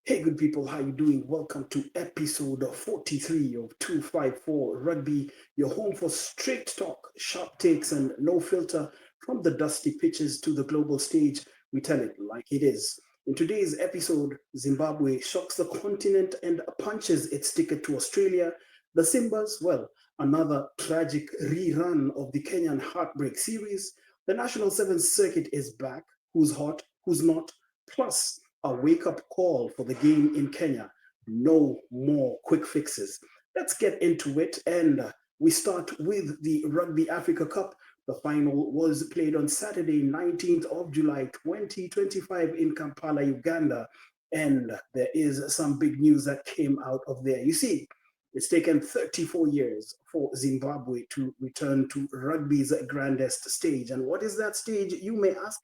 Hey, good people, how you doing? Welcome to episode 43 of 254 Rugby, your home for straight talk, sharp takes, and no filter. From the dusty pitches to the global stage, we tell it like it is. In today's episode, Zimbabwe shocks the continent and punches its ticket to Australia. The Simbas, well, another tragic rerun of the Kenyan heartbreak series. The National Sevens Circuit is back. Who's hot? Who's not? Plus, a wake up call for the game in Kenya. No more quick fixes. Let's get into it. And we start with the Rugby Africa Cup. The final was played on Saturday, 19th of July, 2025, in Kampala, Uganda. And there is some big news that came out of there. You see, it's taken 34 years for Zimbabwe to return to rugby's grandest stage. And what is that stage, you may ask?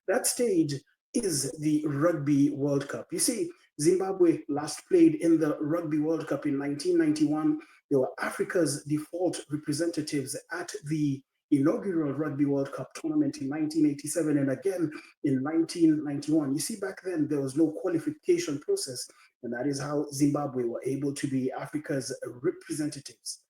That stage is the Rugby World Cup. You see, Zimbabwe last played in the Rugby World Cup in 1991. They were Africa's default representatives at the inaugural Rugby World Cup tournament in 1987 and again in 1991. You see, back then there was no qualification process, and that is how Zimbabwe were able to be Africa's representatives.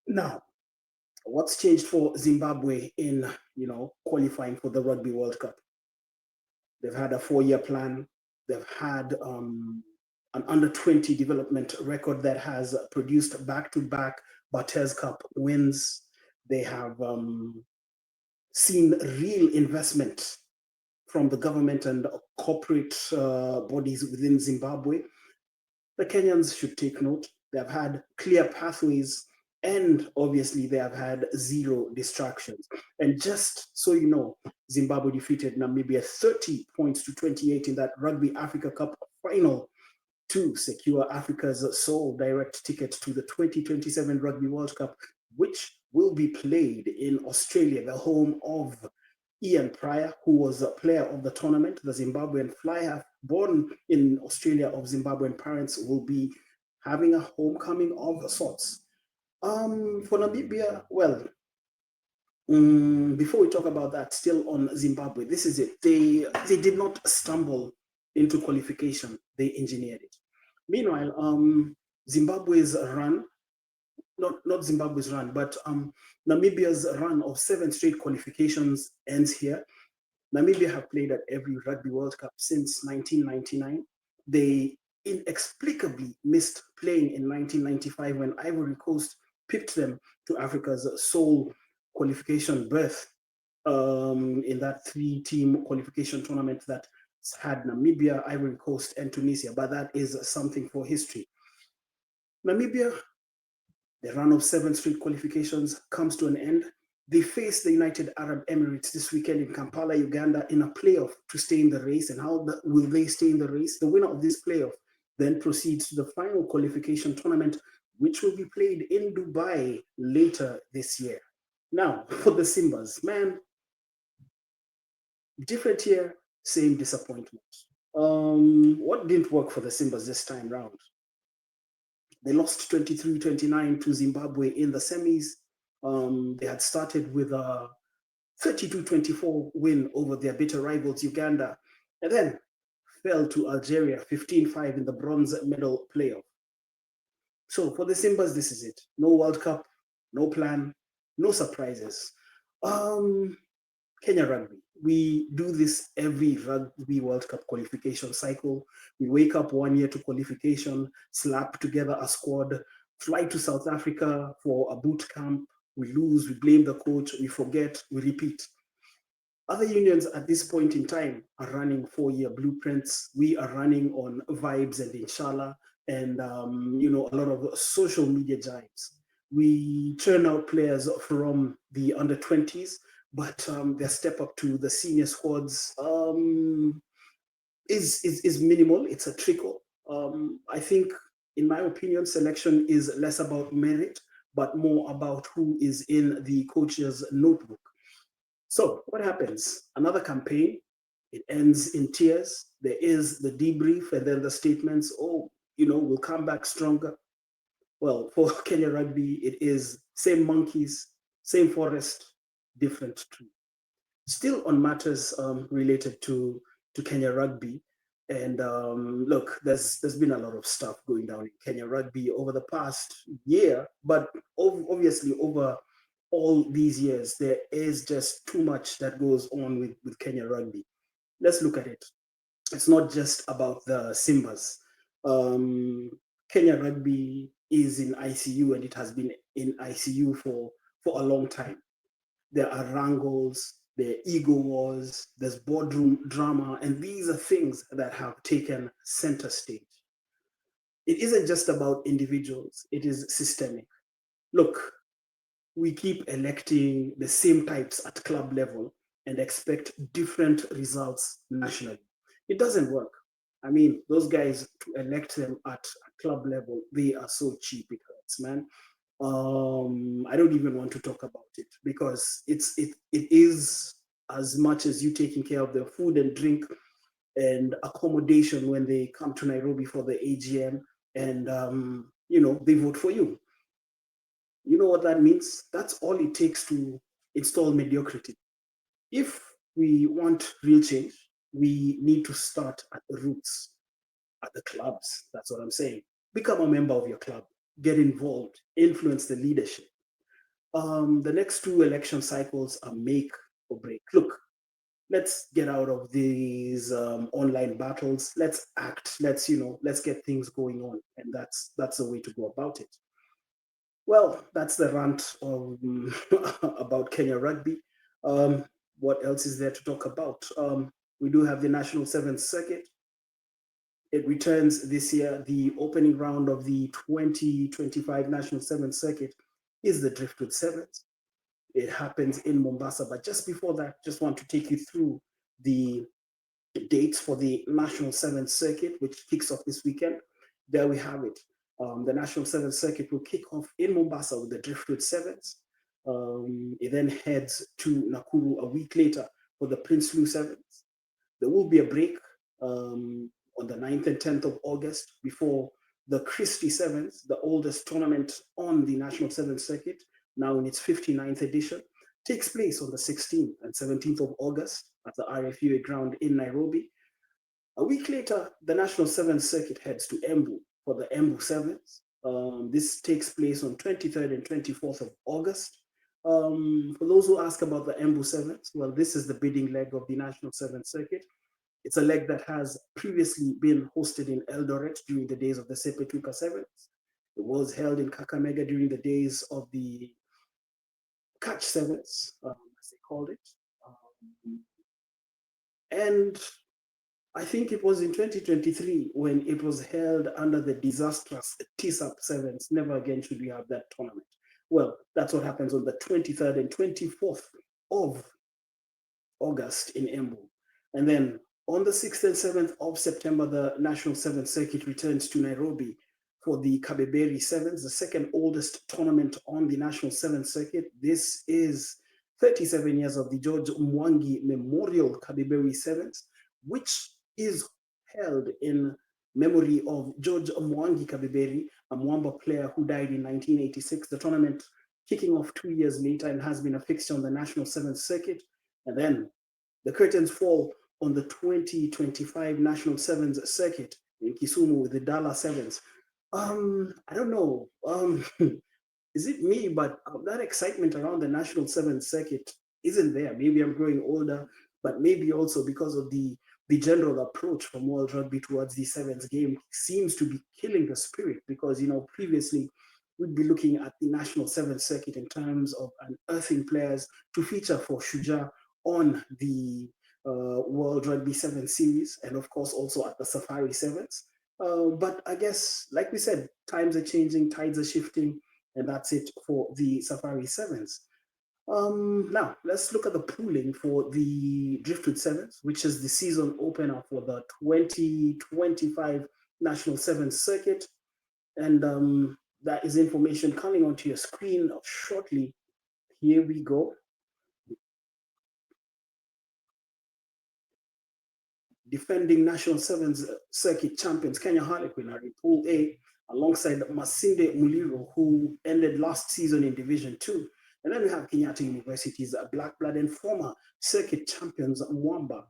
Now, what's changed for Zimbabwe in qualifying for the Rugby World Cup? They've had a 4-year plan. They've had an under 20 development record that has produced back-to-back Bartes Cup wins. They have seen real investment from the government and corporate bodies within Zimbabwe. The Kenyans should take note. They've had clear pathways, and obviously they have had zero distractions. And just so you know, Zimbabwe defeated Namibia 30 points to 28 in that Rugby Africa Cup final to secure Africa's sole direct ticket to the 2027 Rugby World Cup, which will be played in Australia, the home of Ian Pryor, who was a player of the tournament. The Zimbabwean fly half born in Australia of Zimbabwean parents will be having a homecoming of sorts. For Namibia, well, before we talk about that, still on Zimbabwe, this is it. They did not stumble into qualification; they engineered it. Meanwhile, Zimbabwe's run, not Zimbabwe's run, but Namibia's run of 7 straight qualifications ends here. Namibia have played at every Rugby World Cup since 1999. They inexplicably missed playing in 1995 when Ivory Coast pipped them to Africa's sole qualification berth in that 3-team qualification tournament that had Namibia, Ivory Coast, and Tunisia. But that is something for history. Namibia, the run of 7 straight qualifications comes to an end. They face the United Arab Emirates this weekend in Kampala, Uganda, in a playoff to stay in the race. And how will they stay in the race? The winner of this playoff then proceeds to the final qualification tournament, which will be played in Dubai later this year. Now, for the Simbas, man, different year, same disappointment. What didn't work for the Simbas this time round? They lost 23-29 to Zimbabwe in the semis. They had started with a 32-24 win over their bitter rivals, Uganda, and then fell to Algeria 15-5 in the bronze medal playoff. So for the Simbas, this is it. No World Cup, no plan, no surprises. Kenya Rugby. We do this every Rugby World Cup qualification cycle. We wake up 1 year to qualification, slap together a squad, fly to South Africa for a boot camp. We lose, we blame the coach, we forget, we repeat. Other unions at this point in time are running 4-year blueprints. We are running on vibes and inshallah and, a lot of social media jives. We churn out players from the under 20s, but their step up to the senior squads is minimal. It's a trickle. I think, in my opinion, selection is less about merit, but more about who is in the coach's notebook. So what happens? Another campaign, it ends in tears. There is the debrief and then the statements, we'll come back stronger. Well, for Kenya Rugby, it is same monkeys, same forest, different tree. Still on matters related to Kenya Rugby, And look, there's been a lot of stuff going down in Kenya rugby over the past year, but obviously over all these years, there is just too much that goes on with Kenya rugby. Let's look at it. It's not just about the Simbas. Um, Kenya rugby is in ICU and it has been in ICU for a long time. There are wrangles, there are ego wars, there's boardroom drama, and these are things that have taken center stage. It isn't just about individuals, it is systemic. Look, we keep electing the same types at club level and expect different results nationally. It doesn't work. I mean, those guys, to elect them at club level, they are so cheap, it hurts, man. I don't even want to talk about it because it is as much as you taking care of their food and drink and accommodation when they come to Nairobi for the AGM and they vote for you. You know what that means? That's all it takes to install mediocrity. If we want real change, we need to start at the roots, at the clubs. That's what I'm saying. Become a member of your club, get involved, influence the leadership. The next two election cycles are make or break. Look, let's get out of these online battles. Let's act. Let's get things going on, and that's the way to go about it. Well, that's the rant about Kenya rugby. Um, what else is there to talk about? We do have the National Seventh Circuit. It returns this year. The opening round of the 2025 National Seventh Circuit is the Driftwood Sevens. It happens in Mombasa. But just before that, just want to take you through the dates for the National Seventh Circuit, which kicks off this weekend. There we have it. The National Seventh Circuit will kick off in Mombasa with the Driftwood Sevens. It then heads to Nakuru a week later for the Prince Lou Sevens. There will be a break on the 9th and 10th of August before the Christie Sevens, the oldest tournament on the National Sevens Circuit, now in its 59th edition, takes place on the 16th and 17th of August at the RFUA ground in Nairobi. A week later, the National Sevens Circuit heads to Embu for the Embu Sevens. This takes place on 23rd and 24th of August. For those who ask about the Embu Sevens, well, this is the bidding leg of the National Sevens Circuit. It's a leg that has previously been hosted in Eldoret during the days of the Sepetuka Sevens. It was held in Kakamega during the days of the Catch Sevens, as they called it. And I think it was in 2023 when it was held under the disastrous TSAP Sevens. Never again should we have that tournament. Well, that's what happens on the 23rd and 24th of August in Embu. And then on the 6th and 7th of September, the National Sevens Circuit returns to Nairobi for the Kabeberi Sevens, the second oldest tournament on the National Sevens Circuit. This is 37 years of the George Mwangi Memorial Kabeberi Sevens, which is held in memory of George Mwangi Kabeberi, a Mwamba player who died in 1986. The tournament kicking off 2 years later and has been a fixture on the National Sevens Circuit. And then the curtains fall on the 2025 National Sevens Circuit in Kisumu with the Dala Sevens. I don't know. Is it me? But that excitement around the National Sevens Circuit isn't there. Maybe I'm growing older, but maybe also because of the general approach from World Rugby towards the Sevens game seems to be killing the spirit. Because previously we'd be looking at the National Sevens Circuit in terms of unearthing players to feature for Shuja on the World Rugby Sevens series, and of course also at the Safari Sevens. But I guess, like we said, times are changing, tides are shifting, and that's it for the Safari Sevens. Now, let's look at the pooling for the Driftwood Sevens, which is the season opener for the 2025 National Sevens Circuit. And that is information coming onto your screen shortly. Here we go. Defending National Sevens Circuit champions Kenya Harlequin are in Pool A alongside Masinde Muliro, who ended last season in Division 2. And then we have Kenyatta University's Black Blood and former circuit champions Mwamba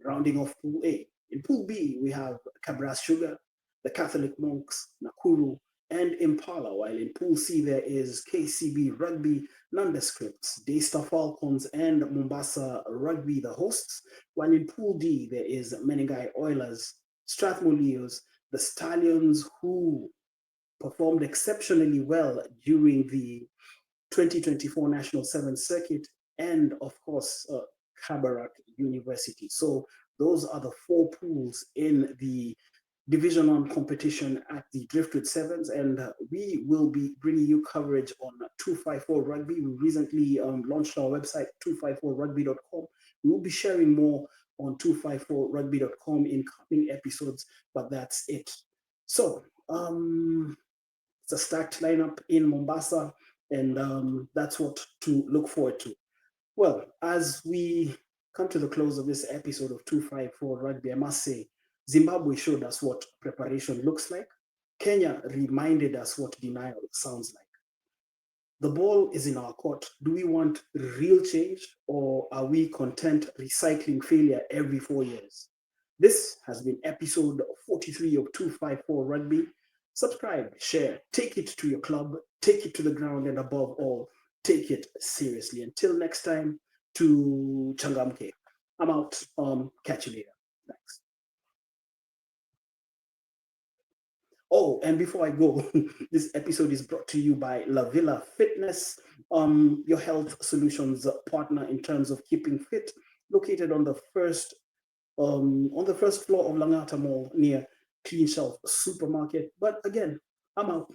rounding off Pool A. In Pool B, we have Cabras Sugar, the Catholic Monks, Nakuru, and Impala, while in Pool C there is KCB Rugby, Nondescripts, Daystar Falcons, and Mombasa Rugby, the hosts, while in Pool D there is Menengai Oilers, Strathmore Leos, the Stallions, who performed exceptionally well during the 2024 National Seventh Circuit, and of course, Kabarak University. So those are the four pools in the Division 1 competition at the Driftwood Sevens, and we will be bringing you coverage on 254 Rugby. We recently launched our website, 254rugby.com. We will be sharing more on 254rugby.com in coming episodes, but that's it. So, it's a stacked lineup in Mombasa, and that's what to look forward to. Well, as we come to the close of this episode of 254 Rugby, I must say, Zimbabwe showed us what preparation looks like. Kenya reminded us what denial sounds like. The ball is in our court. Do we want real change, or are we content recycling failure every 4 years? This has been episode 43 of 254 Rugby. Subscribe, share, take it to your club, take it to the ground, and above all, take it seriously. Until next time, to Changamke. I'm out. Catch you later. Thanks. Oh, and before I go, this episode is brought to you by La Villa Fitness, your health solutions partner in terms of keeping fit, located on the first floor of Langata Mall near Clean Shelf Supermarket. But again, I'm out.